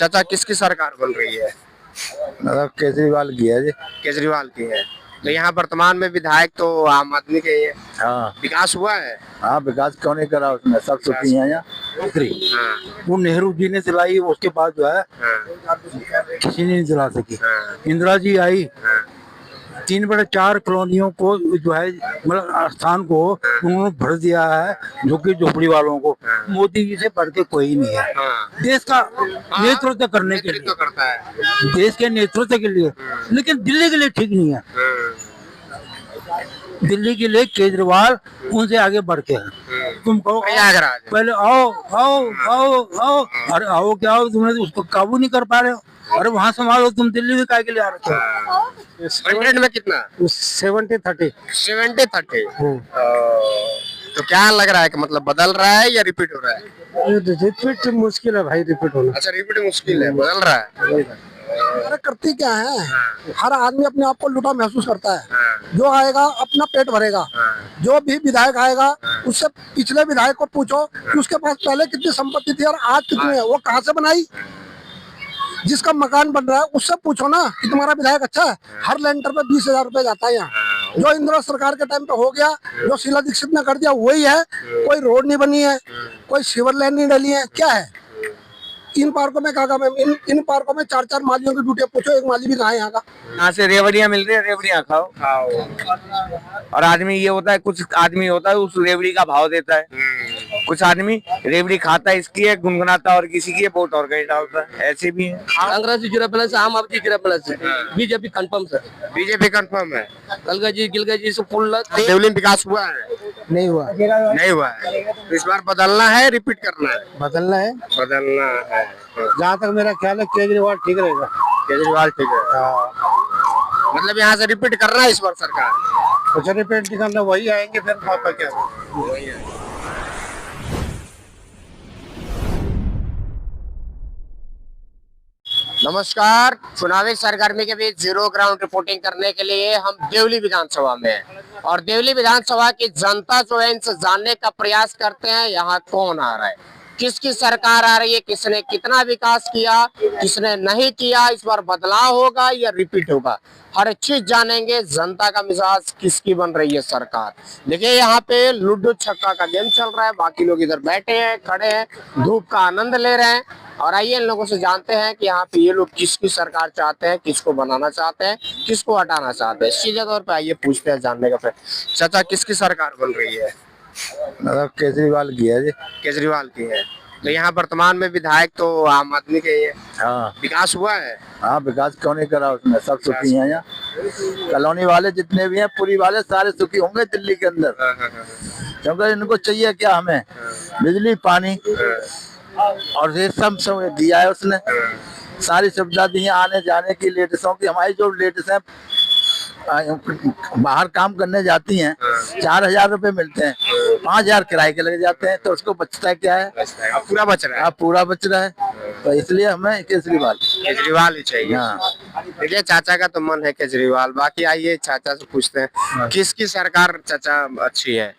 चाचा किसकी सरकार बन रही है? मतलब केजरीवाल की है जी। केजरीवाल की है। तो यहाँ वर्तमान में विधायक तो आम आदमी के ही है। हाँ विकास हुआ है? हाँ, विकास क्यों नहीं करा उसने, सब सुखी हैं यहाँ। नौकरी हाँ वो नेहरू जी ने दिलाई, उसके बाद जो है हाँ किसी ने नहीं दिला सकी। हाँ इंदिरा जी आई, हाँ 3/4 कॉलोनियों को जो है मतलब स्थान को उन्होंने भर दिया है, जो कि झोपड़ी वालों को। मोदी जी से बढ़ के कोई नहीं है हाँ। देश का नेतृत्व करने के नेतृत्व लिए, करता है। देश के नेतृत्व के लिए। लेकिन दिल्ली के लिए ठीक नहीं है। दिल्ली के लिए केजरीवाल उनसे आगे बढ़ के है। तुम कहो प्रयागराज पहले आओ आओ आओ आओ, अरे आओ क्या आओ, तुमने तो उसको काबू नहीं कर पा रहे हो। अरे वहाँ संभालो, तुम दिल्ली में काय के लिए आ रहे हो? 100 में कितना? 70-30। 70-30। तो क्या लग रहा है कि मतलब बदल रहा है या रिपीट हो रहा है? रिपीट मुश्किल है भाई, रिपीट होना। अच्छा रिपीट मुश्किल है, बदल रहा है। अरे करती क्या है, हर आदमी अपने आप को लुटा महसूस करता है। जो आएगा अपना पेट भरेगा। जो भी विधायक आएगा उससे पिछले विधायक को पूछो कि उसके पास पहले कितनी संपत्ति थी और आज कितनी है, वो कहाँ से बनाई। जिसका मकान बन रहा है उससे पूछो ना कि तुम्हारा विधायक अच्छा है। हर लेंटर पे 20,000 रुपए जाता है यहाँ। जो इंदिरा सरकार के टाइम पे हो गया, जो शीला दीक्षित ने कर दिया वही है। कोई रोड नहीं बनी है, कोई सीवर लाइन नहीं डली है, क्या है। इन पार्कों में कहा इन पार्कों में 4-4 मालियों की ड्यूटी, पूछो एक माली भी कहाँ है यहाँ का। यहाँ से रेवड़ियाँ मिल रही है, रेवड़ियाँ खाओ। और आदमी ये होता है, कुछ आदमी होता है उस रेवड़ी का भाव देता है। कुछ आदमी रेवड़ी खाता है, इसकी है गुनगुनाता, और किसी की है वोट और कहीं डालता है, ऐसे भी है। कांग्रेस 0+, आम आदमी 0+, BJP confirm sir. BJP confirm है। गिलगा जी से फुल देवली में विकास हुआ है? नहीं हुआ। नहीं हुआ है। तो इस बार बदलना है, रिपीट करना है? बदलना है। बदलना है। जहाँ तक मेरा ख्याल है केजरीवाल ठीक रहेगा। केजरीवाल ठीक है। मतलब यहाँ से रिपीट करना है इस बार सरकार? कुछ रिपीट नहीं करना, वही आएंगे फिर पापा क्या वही है। नमस्कार, चुनावी सरगर्मी के बीच जीरो ग्राउंड रिपोर्टिंग करने के लिए हम देवली विधानसभा में हैं। और देवली विधानसभा की जनता जो है इनसे जानने का प्रयास करते हैं यहाँ कौन आ रहा है, किसकी सरकार आ रही है, किसने कितना विकास किया, किसने नहीं किया, इस बार बदलाव होगा या रिपीट होगा, हर चीज जानेंगे। जनता का मिजाज किसकी बन रही है सरकार। देखिए यहाँ पे लूडो छक्का का गेम चल रहा है, बाकी लोग इधर बैठे हैं, खड़े हैं, धूप का आनंद ले रहे हैं। और आइए इन लोगों से जानते हैं कि यहाँ पे ये लोग किसकी सरकार चाहते हैं, किसको बनाना चाहते हैं, किसको हटाना चाहते हैं। सीधे तौर पे आइए पूछते हैं जानने का। फिर चाचा किसकी सरकार बन रही है? मतलब केजरीवाल की है जी। केजरीवाल की है। तो यहाँ वर्तमान में विधायक तो आम आदमी के ही है। हाँ विकास हुआ है? हाँ, विकास क्यों नहीं करा उसने, सब सुखी हैं यहाँ। कॉलोनी वाले जितने भी हैं, पूरी वाले सारे सुखी होंगे दिल्ली के अंदर। क्योंकि इनको चाहिए क्या, हमें बिजली पानी और ये सब दिया है उसने। सारी सुविधा दी है आने जाने की। लेडीजों की, हमारी जो लेडीज हैं बाहर काम करने जाती हैं, 4,000 रुपए मिलते हैं, 5,000 किराए के लग जाते हैं, तो उसको बचता क्या है? अब पूरा बच रहा है। अब पूरा बच रहा है, तो इसलिए हमें केजरीवाल ही चाहिए। हाँ। देखिए चाचा का तो मन है केजरीवाल, बाकी आइए चाचा से पूछते हैं किसकी सरकार चाचा अच्छी है।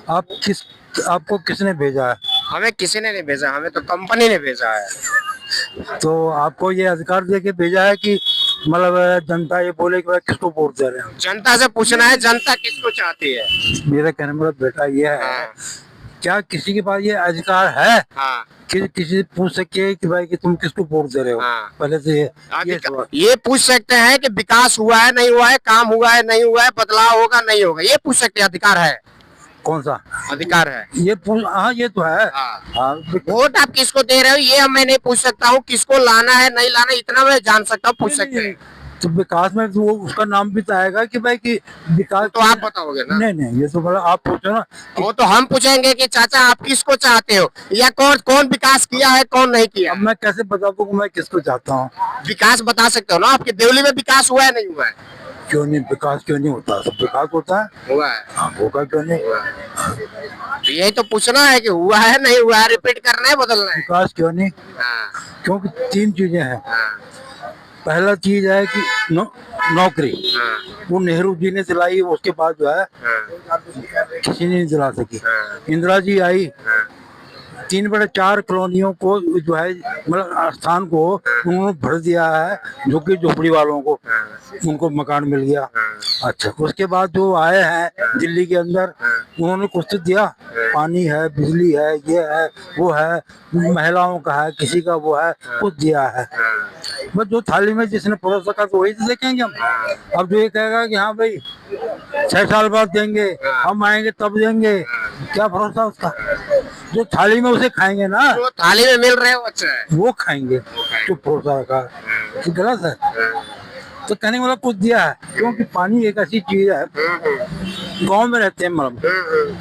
आपको किसने भेजा है? हमें किसी ने नहीं भेजा, हमें तो कंपनी ने भेजा है। तो आपको ये अधिकार दे के भेजा है कि मतलब जनता ये बोले कि भाई किसको वोट दे रहे हैं? जनता से पूछना है जनता किसको चाहती है। मेरा कहने मतलब बेटा ये है, हाँ। क्या किसी के पास ये अधिकार है हाँ। कि किसी से पूछ सके कि भाई कि तुम किसको वोट दे रहे हो? हाँ। पहले से ये पूछ सकते हैं कि विकास हुआ है नहीं हुआ है, काम हुआ है नहीं हुआ है, बदलाव होगा नहीं होगा, ये पूछ सकते हैं। अधिकार है। कौन सा अधिकार है? हाँ ये तो है। हाँ। वोट आप किसको दे रहे हो ये मैं नहीं पूछ सकता हूँ, किसको लाना है नहीं लाना इतना मैं जान सकता हूँ, पूछ सकते हैं। तो विकास में तो वो उसका नाम भी तो आएगा कि भाई कि विकास तो आप बताओगे ना। नहीं ये तो मतलब आप पूछो ना। वो तो हम पूछेंगे कि चाचा आप किसको चाहते हो, या कौन कौन विकास किया है कौन नहीं किया। अब मैं कैसे बता दूं मैं किसको चाहता हूँ? विकास बता सकते हो ना, आपके देवली में विकास हुआ है नहीं हुआ है? क्यों नहीं, विकास क्यों नहीं होता? सब विकास होता है। हुआ है। हाँ, होगा क्यों नहीं? तो यही तो पूछना है कि हुआ है नहीं हुआ है, रिपीट करना है बदलना है। विकास क्यों नहीं? हाँ। क्योंकि 3 चीजें हैं। हाँ। पहला चीज है कि नौकरी। हाँ। वो नेहरू जी ने दिलाई, उसके बाद जो है हाँ। किसी ने नहीं दिला सकी। हाँ। इंदिरा जी आई, 3/4 कॉलोनियों को जो है मतलब स्थान को उन्होंने भर दिया है, जो कि झोपड़ी वालों को उनको मकान मिल गया। अच्छा, उसके बाद जो आए हैं दिल्ली के अंदर, उन्होंने कुछ तो दिया, पानी है, बिजली है, ये है, वो है, महिलाओं का है, किसी का वो है, कुछ दिया है। बस जो थाली में जिसने परोसा का तो वही तो देखेंगे हम। अब जो ये कहेगा कि हाँ भाई 6 साल बाद देंगे, हम आएंगे तब देंगे, क्या भरोसा उसका। जो थाली में उसे खाएंगे ना, जो थाली में मिल रहे हैं वो अच्छा है। वो खाएंगे जो परोसा का, ये गलत है। तो कहने वाला कुछ दिया है, क्योंकि पानी एक ऐसी चीज है, गांव में रहते हैं मतलब,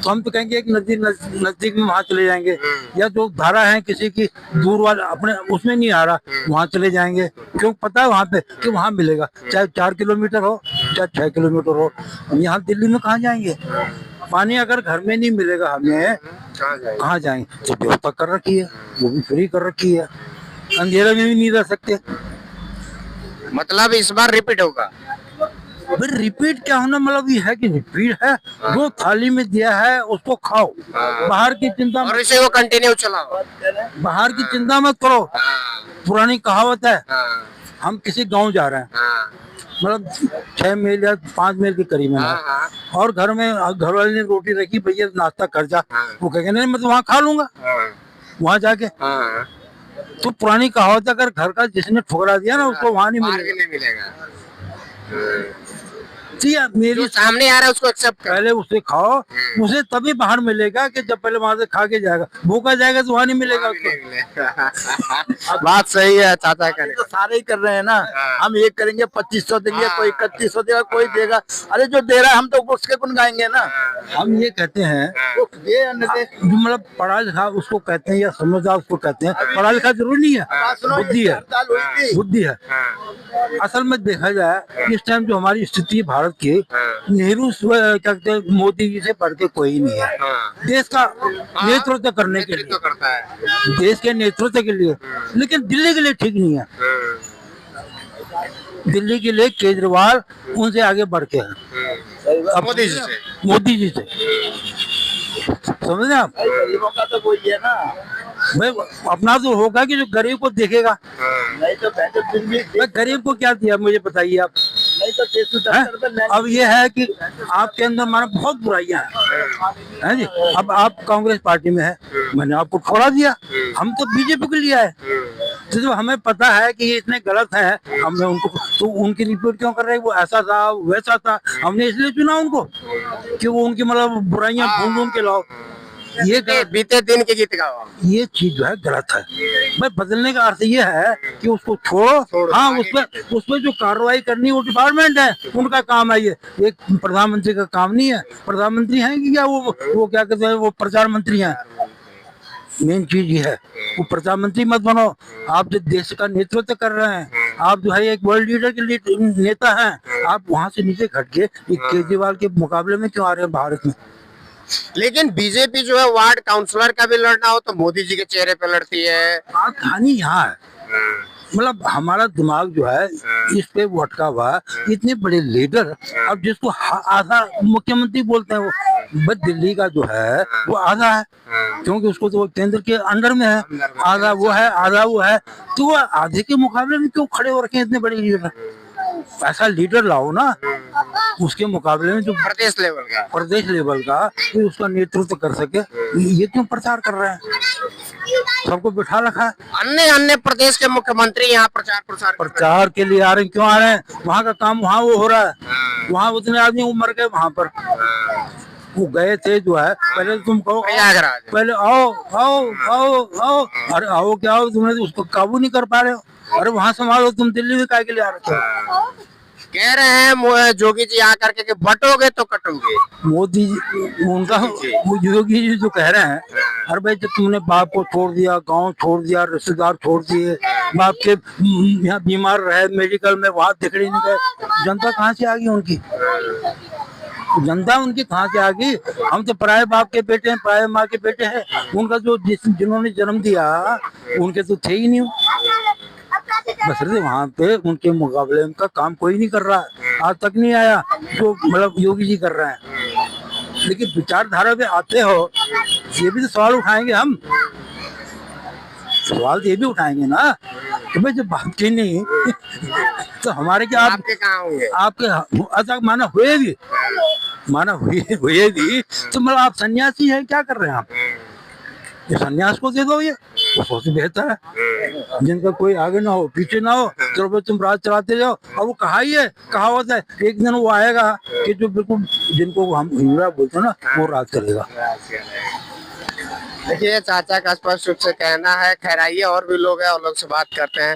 तो हम तो कहेंगे एक नजदीक में वहाँ चले जाएंगे, या जो धारा है किसी की दूर वाले अपने उसमें नहीं आ रहा, वहाँ चले जाएंगे, क्यों पता है वहाँ पे कि वहाँ मिलेगा, चाहे 4 किलोमीटर हो चाहे 6 किलोमीटर हो। यहाँ दिल्ली में कहाँ जाएंगे, पानी अगर घर में नहीं मिलेगा हमें कहाँ जाएंगे। तो व्यवस्था कर रखी है, वो भी फ्री कर रखी है, अंधेरे में भी नहीं रह सकते। मतलब इस बार रिपीट होगा। फिर रिपीट क्या होना, मतलब ये है कि रिपीट है, जो थाली में दिया है उसको खाओ, बाहर की चिंता और इसे वो कंटिन्यू चलाओ, बाहर की चिंता मत करो। पुरानी कहावत है, हम किसी गांव जा रहे हैं, मतलब 6 मील या 5 मील के करीब में है, और घर वाले ने रोटी रखी, भैया नाश्ता कर जा, वो कहेंगे नहीं मैं तो वहाँ खा लूंगा वहाँ जाके। तो पुरानी कहावत, अगर घर का जिसने ठुकरा दिया ना उसको वहाँ नहीं मिलेगा। जी मेरी जो सामने आ रहा है उसको एक्सेप्ट कर। पहले उसे खाओ, उसे तभी बाहर मिलेगा कि जब पहले वहां से खा के जाएगा, भूखा जाएगा तो वहाँ नहीं मिलेगा उसको। बात सही है चाचा का। तो सारे ही कर रहे हैं ना, हम एक करेंगे 2500 देंगे, कोई 3100 देगा, कोई देगा। अरे जो दे रहा है हम तो उसके गुण गाएंगे ना। हम ये कहते हैं वो दे या न दे, जो मतलब पढ़ा लिखा उसको कहते हैं या समझदार उसको कहते हैं, पढ़ा लिखा जरूरी नहीं है, बात सुनो, बुद्धि है, हड़ताल हुई थी। बुद्धि है। असल में देखा जाए इस टाइम जो हमारी स्थिति भारत की, नेहरू क्या कहते हैं, मोदी जी से बढ़ के कोई नहीं है देश का नेतृत्व करने के लिए, करता है देश के नेतृत्व के लिए। लेकिन दिल्ली के लिए ठीक नहीं है, दिल्ली के लिए केजरीवाल उनसे आगे बढ़ के है, मोदी जी से समझ रहे आप। गरीबों का तो वही है ना भाई, अपना तो होगा कि जो गरीब को देखेगा। नहीं तो भाई गरीब को क्या दिया मुझे बताइए आप। नहीं तो 610 रुपए ले। अब ये है कि आपके अंदर माना बहुत बुराइयां हैं जी। अब आप कांग्रेस पार्टी में है, मैंने आपको ठुकरा दिया, हम तो बीजेपी को लिया है, तो जब हमें पता है कि ये इतने गलत है, हमने उनको तो उनकी रिपोर्ट क्यों कर रहे हैं, वो ऐसा था वैसा था, हमने इसलिए चुना उनको कि वो उनकी मतलब बुराइयां ढूंढ के लाओ। ये बीते दिन के गीत गाओ, ये चीज जो है गलत है भाई। बदलने का अर्थ ये है कि उसको छोड़ो, हाँ उसपे जो कार्रवाई करनी वो डिपार्टमेंट है, उनका काम है। ये एक प्रधानमंत्री का काम नहीं है। प्रधानमंत्री हैं कि क्या वो क्या कहते हैं, वो प्रचार मंत्री हैं। मेन चीज ये है, वो प्रधानमंत्री मत बनो। आप जो देश का नेतृत्व कर रहे हैं, आप जो है एक वर्ल्ड लीडर के नेता हैं, आप वहां से नीचे घट के केजरीवाल के मुकाबले में क्यों आ रहे हैं भारत में। लेकिन बीजेपी जो है वार्ड काउंसलर का भी लड़ना हो तो मोदी जी के चेहरे पे लड़ती है। बात कहानी यहाँ है, मतलब हमारा दिमाग जो है इस पे वो अटका हुआ है। इतने बड़े लीडर, अब जिसको आधा मुख्यमंत्री बोलते हैं, वो बस दिल्ली का जो है वो आधा है, क्योंकि उसको तो केंद्र के अंडर में है, आधा वो है आधा वो है। तो वो आधे के मुकाबले में क्यों खड़े हो रखे हैं इतने बड़े लीडर। ऐसा लीडर लाओ ना उसके मुकाबले में जो प्रदेश लेवल का कि उसका नेतृत्व कर सके। ये क्यों प्रचार कर रहे हैं, सबको बिठा रखा है। अन्य प्रदेश के मुख्यमंत्री यहाँ प्रचार के लिए आ रहे हैं, क्यों आ रहे हैं, वहाँ का काम वहाँ वो हो रहा है, वहाँ उतने आदमी मर गए, वहाँ पर वो गए थे जो है। पहले तुम कहो पहले आओ आओ आओ आओ, अरे आओ क्या आओ, तुमने उसको काबू नहीं कर पा रहे हो, अरे वहाँ संभालो, तुम दिल्ली में काय के लिए आ रहे हो। कह रहे हैं जोगी जी आकर के बटोगे तो कटोगे। मोदी जी उनका योगी जी जो कह रहे हैं, अरे भाई जब तुमने बाप को छोड़ दिया, गांव छोड़ दिया, रिश्तेदार छोड़ दिए, बाप के यहाँ बीमार रहे मेडिकल में, वहां दिखने नहीं गए, जनता कहाँ से आ गई उनकी, जनता उनकी कहाँ से आ गई। हम तो पराये बाप के बेटे हैं, पराये माँ के बेटे हैं, उनका जो जिन्होंने जन्म दिया उनके तो थे ही नहीं। बस वहाँ पे उनके मुकाबले उनका काम कोई नहीं कर रहा है, आज तक नहीं आया जो मतलब योगी जी कर रहे हैं। लेकिन विचारधारा पे आते हो, ये भी तो सवाल उठाएंगे हम सवाल तो ये भी उठाएंगे ना कि भाई जब बात की नहीं तो हमारे क्या आपके कहाँ होंगे? आपके अच्छा माना हुए भी तो मतलब आप सन्यासी हैं, क्या कर रहे हैं आप? ये सन्यास को दे दो, ये उसको से बेहतर है। जिनका कोई आगे ना हो पीछे ना हो, चलो भाई तुम राज चलाते जाओ। और वो कहावत है, एक दिन वो आएगा कि जो बिल्कुल जिनको हम हिंदुरा बोलते हैं ना, वो राज करेगा। देखिए चाचा का स्पष्ट रूप से कहना है। खैर आइए और भी लोग हैं और लोग से बात करते हैं।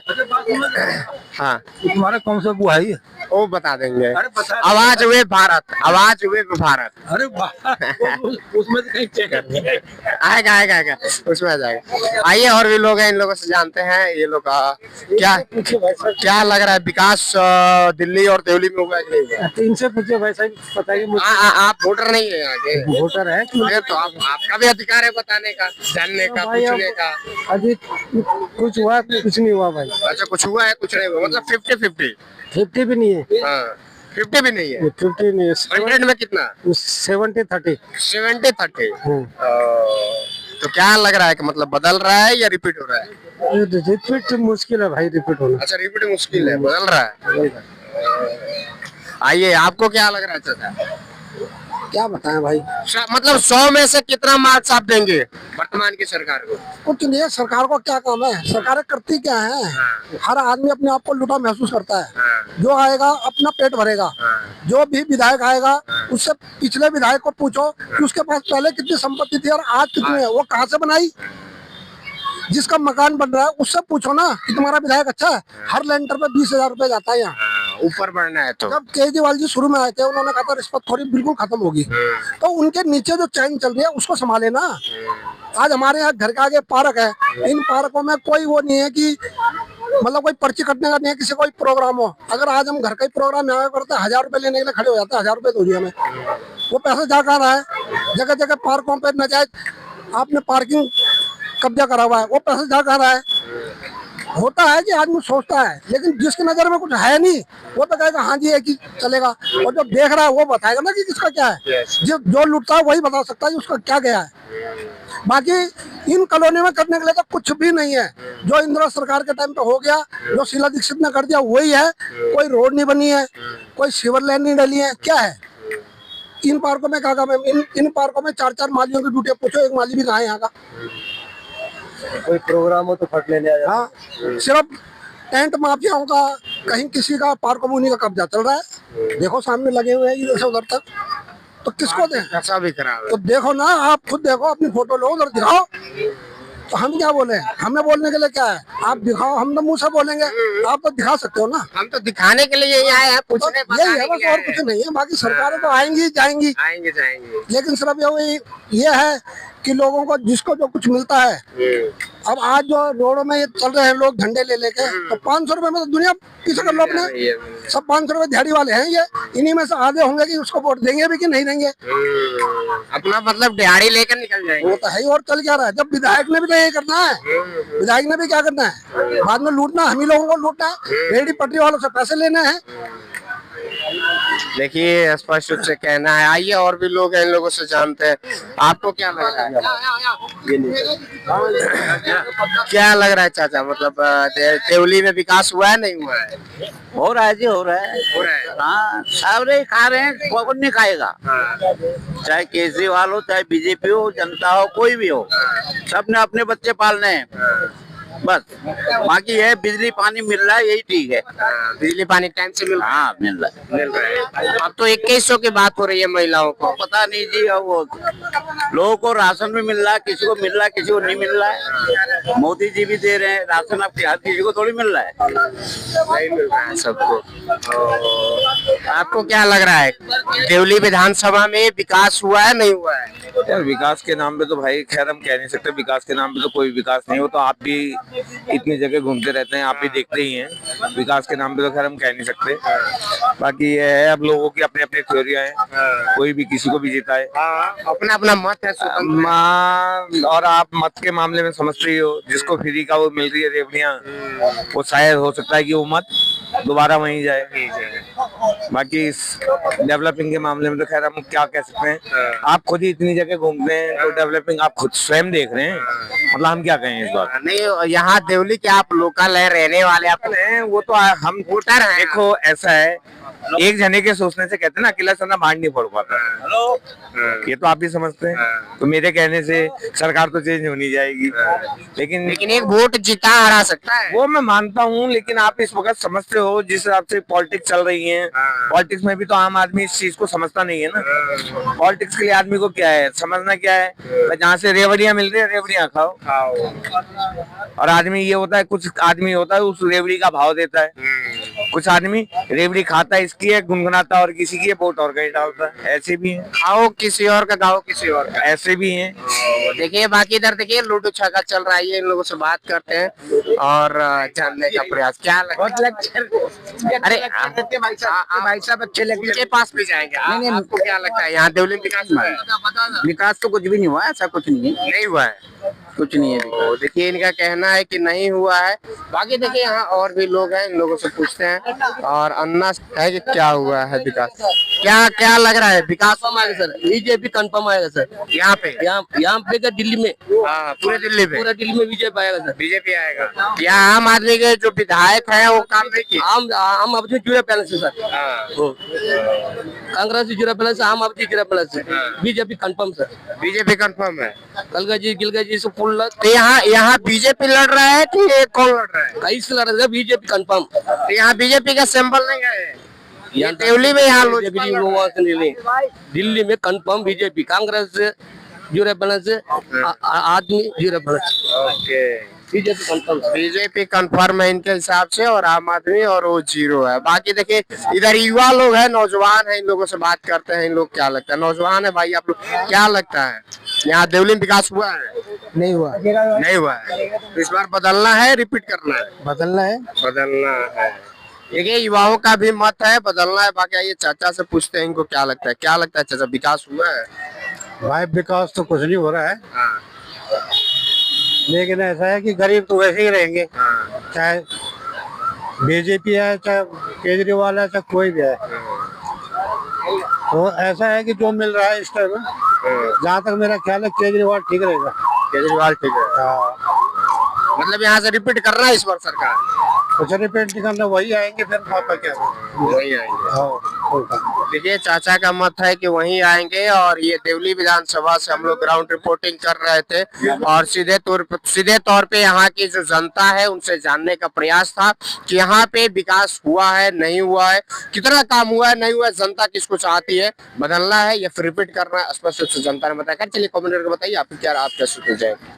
हाँ तुम्हारा कौन सा बुआ है? वो बता देंगे। अरे बता, आवाज हुए भारत, आवाज हुए भारत। अरे उसमें तो कहीं चेक आएगा आएगा आएगा, उसमें आ जाएगा। आइए और भी लोग हैं, इन लोगों से जानते हैं ये लोग क्या लग रहा है, विकास दिल्ली और देवली में हुआ है कि नहीं हुआ? इनसे पूछिए भाई साहब, बताइए। आप वोटर नहीं है आगे? वोटर है फिर तो आपका भी अधिकार है बताने का, जानने का, पूछने का। अभी कुछ हुआ कुछ नहीं हुआ भाई। अच्छा कुछ हुआ है कुछ नहीं हुआ, मतलब 50-50? 50 भी नहीं है। 50 भी नहीं है। 50 नहीं है। 100 में कितना? 70-30। 70-30। तो क्या लग रहा है कि मतलब बदल रहा है या रिपीट हो रहा है? रिपीट मुश्किल है भाई, रिपीट होना। अच्छा रिपीट मुश्किल है, बदल रहा है। आइए आपको क्या लग रहा है चाचा? क्या बताएं भाई, मतलब 100 में से कितना मार्क्स आप देंगे वर्तमान की सरकार को? कुछ नहीं है। सरकार को क्या काम है, सरकारें करती क्या है? हर आदमी अपने आप को लुटा महसूस करता है। जो आएगा अपना पेट भरेगा। जो भी विधायक आएगा उससे पिछले विधायक को पूछो कि उसके पास पहले कितनी संपत्ति थी और आज कितनी है, वो कहाँ से बनाई। जिसका मकान बन रहा है उससे पूछो ना कि तुम्हारा विधायक अच्छा है। हर लेंटर पे 20,000 रुपए जाता है यहाँ। ऊपर बढ़ना है तो जब केजरीवाल जी शुरू में आए थे, उन्होंने कहा था रिश्वतखोरी बिल्कुल खत्म होगी। तो उनके नीचे जो चैन चल रही है उसको संभाले ना। आज हमारे यहाँ घर के आगे पार्क है, इन पार्कों में कोई वो नहीं है कि मतलब कोई पर्ची कटने का नहीं है, किसी कोई प्रोग्राम हो। अगर आज हम घर का ही प्रोग्राम यहाँ करते हैं, 1000 रुपए लेने के लिए खड़े हो जाते हैं। 1000 रुपए दो हमें, वो पैसा जा कहाँ रहा है? जगह जगह पार्कों पे नजायज आपने पार्किंग कब्जा करा हुआ है, वो पैसा जा कहाँ रहा है? होता है कि आदमी सोचता है, लेकिन जिसकी नजर में कुछ है नहीं वो तो कहेगा हाँ जी एक ही चलेगा, और जो देख रहा है वो बताएगा ना कि किसका क्या है। जो लुटता है वही बता सकता है कि उसका क्या गया है। बाकी इन कॉलोनी में करने के लिए तो कुछ भी नहीं है। जो इंदिरा सरकार के टाइम पे हो गया, जो शीला दीक्षित ने कर दिया वही है। कोई रोड नहीं बनी है, कोई सीवर लाइन नहीं डली है, क्या है? इन पार्कों में क्या काम है? इन पार्कों में 4-4 मालियों की ड्यूटी, पूछो एक माली भी कहाँ है यहाँ का? कोई प्रोग्राम हो तो फट लेने आ जाता। हाँ, सिर्फ टेंट माफियाओं का, कहीं किसी का पार्क कम्युनिटी का कब्जा चल रहा है। देखो सामने लगे हुए हैं इधर से उधर तक, तो किसको दें? ऐसा भी खराब है। तो देखो ना, आप खुद देखो, अपनी फोटो लो उधर दिखाओ। तो हम क्या बोले? हमें बोलने के लिए क्या है? आप दिखाओ, हम तो मुंह से बोलेंगे, आप तो दिखा सकते हो ना। हम तो दिखाने के लिए यही आए हैं, पूछने तो यही है बस, और कुछ नहीं है। बाकी सरकारें तो आएंगी जाएंगी, आएंगे जाएंगे। लेकिन सिर्फ ये है कि लोगों को जिसको जो कुछ मिलता है। अब आज जो रोडों में ये चल रहे हैं लोग झंडे ले लेके, तो 500 रुपए में तो दुनिया पीछे कर लो अपने। सब 500 रुपए दिहाड़ी वाले हैं ये। इन्हीं में से आधे होंगे कि उसको वोट देंगे भी कि नहीं देंगे। अपना मतलब दिहाड़ी लेकर निकल जाएंगे। वो तो है ही, और चल क्या रहा है? जब विधायक ने भी तो यही करना है। विधायक ने भी क्या करना है? बाद में लूटना, हम ही लोगों को लूटना है, रेहड़ी पटरी वालों से पैसे लेने हैं। देखिए स्पष्ट रूप से कहना है। आइए और भी लोग हैं, इन लोगों से जानते हैं। आपको क्या लग रहा है? क्या लग रहा है चाचा, मतलब देवली में विकास हुआ है नहीं हुआ है? हो रहा है जी, हो रहा है। हो रहा है। हाँ, सारे खा रहे हैं, कौन नहीं खाएगा? चाहे केजरीवाल हो, चाहे बीजेपी हो, जनता हो, कोई भी हो, सबने अपने बच्चे पालने हैं बस। बाकी है बिजली पानी मिल रहा है, यही ठीक है। बिजली पानी टाइम से मिल रहा है? हाँ मिल रहा है। अब तो 2100 की बात हो रही है महिलाओं को। पता नहीं जी, अब वो लोगों को राशन भी मिल रहा है, किसी को मिल रहा है, किसी को नहीं मिल रहा है। मोदी जी भी दे रहे हैं राशन, अब हर किसी को थोड़ी मिल रहा है। नहीं मिल रहा है सबको। आपको क्या लग रहा है, देवली विधानसभा में विकास हुआ है नहीं हुआ है? यार विकास के नाम पे तो भाई खैर हम कह नहीं सकते। विकास के नाम पे तो कोई विकास नहीं हो, तो आप भी इतनी जगह घूमते रहते हैं, आप भी देखते ही हैं। विकास के नाम पे तो खैर हम कह नहीं सकते। बाकी ये है, अब लोगों की अपनी अपनी थ्योरियां हैं, कोई भी किसी को भी जिताए, अपना अपना मत है, और आप मत के मामले में समझते ही हो, जिसको फ्री का वो मिल रही है रेवड़ियां, वो शायद हो सकता है कि वो मत दोबारा वहीं जाए। बाकी इस डेवलपिंग के मामले में तो खैर हम क्या कह सकते हैं। आप खुद ही इतनी जगह घूमते हैं तो डेवलपिंग आप खुद स्वयं देख रहे हैं, मतलब हम क्या कहें इस बात। नहीं, यहाँ देवली के आप लोकल है, रहने वाले आप हैं वो तो हम वोटर हैं। देखो ऐसा है, एक जने के सोचने से कहते हैं ना अकेला सन्ना भांड नहीं फोड़ पाता। ये तो आप भी समझते हैं, तो मेरे कहने से सरकार तो चेंज होनी जाएगी, लेकिन एक वोट जीता हरा सकता है। वो मैं मानता हूँ, लेकिन आप इस वक्त समझते हो जिस हिसाब से पॉलिटिक्स चल रही है, पॉलिटिक्स में भी तो आम आदमी इस चीज को समझता नहीं है ना। पॉलिटिक्स के लिए आदमी को क्या है समझना, क्या है जहाँ से रेवड़ियाँ मिल रही है रेवड़ियाँ खाओ। और आदमी ये होता है, कुछ आदमी होता है उस रेवड़ी का भाव देता है, कुछ आदमी रेवड़ी खाता है इसकी है, गुनगुनाता और किसी की है, वोट और कहीं डालता है, ऐसे भी है। खाओ किसी और का, गाओ किसी और का, ऐसे भी हैं। देखिए बाकी इधर देखिए लूडो छक्का चल रहा है, ये इन लोगों से बात करते हैं और जानने का प्रयास। क्या अरे भाई साहब अच्छे लगे। के पास भी जाएंगे। आपको क्या लगता है यहाँ देवली में विकास हुआ है? विकास तो कुछ भी नहीं हुआ, ऐसा कुछ नहीं है, नहीं हुआ है, कुछ नहीं है। तो देखिए इनका कहना है कि नहीं हुआ है। बाकी देखिए यहाँ और भी लोग हैं, इन लोगों से पूछते हैं और अन्ना है कि क्या हुआ है विकास, क्या लग रहा है विकास आएगा सर, बीजेपी कंफर्म आएगा सर। यहाँ पे? यहाँ पे क्या दिल्ली में, हाँ, पूरे दिल्ली में बीजेपी आएगा सर। बीजेपी आएगा। यहाँ आम आदमी के जो विधायक हैं वो काम नहीं किए। आम आदमी जुड़ा पहले से सर, हाँ, कांग्रेस से जुड़ा पहले से, आम आदमी जुड़ा पहले से, BJP confirm sir. BJP confirm है। गिलगा जी से फुल तो यहाँ बीजेपी लड़ रहा है कि ये कौन लड़ रहा है? कई से लड़ रहे, बीजेपी कंफर्म। तो यहाँ बीजेपी का सिंबल नहीं गए, ये देवली में यहाँ दिल्ली में कंफर्म बीजेपी, कांग्रेस से जुड़े पहले से, आदमी जुड़े पहले से, बीजेपी कंफर्म। बीजेपी कंफर्म है इनके हिसाब से, और आम आदमी और वो जीरो है। बाकी देखिए इधर युवा लोग हैं, नौजवान है, इन लोगों से बात करते हैं। इन लोग क्या लगता है, नौजवान है भाई आप लोग, क्या लगता है यहाँ देवली में विकास हुआ है? नहीं हुआ, नहीं हुआ है। तो इस बार बदलना है, रिपीट करना है? बदलना है। बदलना है। देखिए युवाओं का भी मत है, बदलना है। बाकी ये चाचा से पूछते हैं इनको क्या लगता है। क्या लगता है चाचा, विकास हुआ है? भाई विकास तो कुछ नहीं हो रहा है, हाँ, लेकिन ऐसा है कि गरीब तो वैसे ही रहेंगे, हाँ, चाहे बीजेपी है, चाहे केजरीवाल है, चाहे कोई भी है। तो ऐसा है कि जो मिल रहा है इस टाइम, जहाँ तक मेरा ख्याल है केजरीवाल ठीक रहेगा। केजरीवाल ठीक है। हाँ, मतलब यहाँ से रिपीट करना है इस बार सरकार? कुछ रिपेंट नहीं करना, वही आएंगे फिर पापा क्या। वही आएंगे। हाँ, देखिए चाचा का मत है कि वहीं आएंगे। और ये देवली विधानसभा से हम लोग ग्राउंड रिपोर्टिंग कर रहे थे और सीधे तौर पे यहाँ की जो जनता है उनसे जानने का प्रयास था कि यहाँ पे विकास हुआ है, नहीं हुआ है, कितना काम हुआ है, नहीं हुआ है, जनता किसको चाहती है, बदलना है या फिर रिपीट करना है, स्पष्ट रूप से जनता ने बताया। चलिए कमेंट करके बताइए आप क्या सोचते हैं।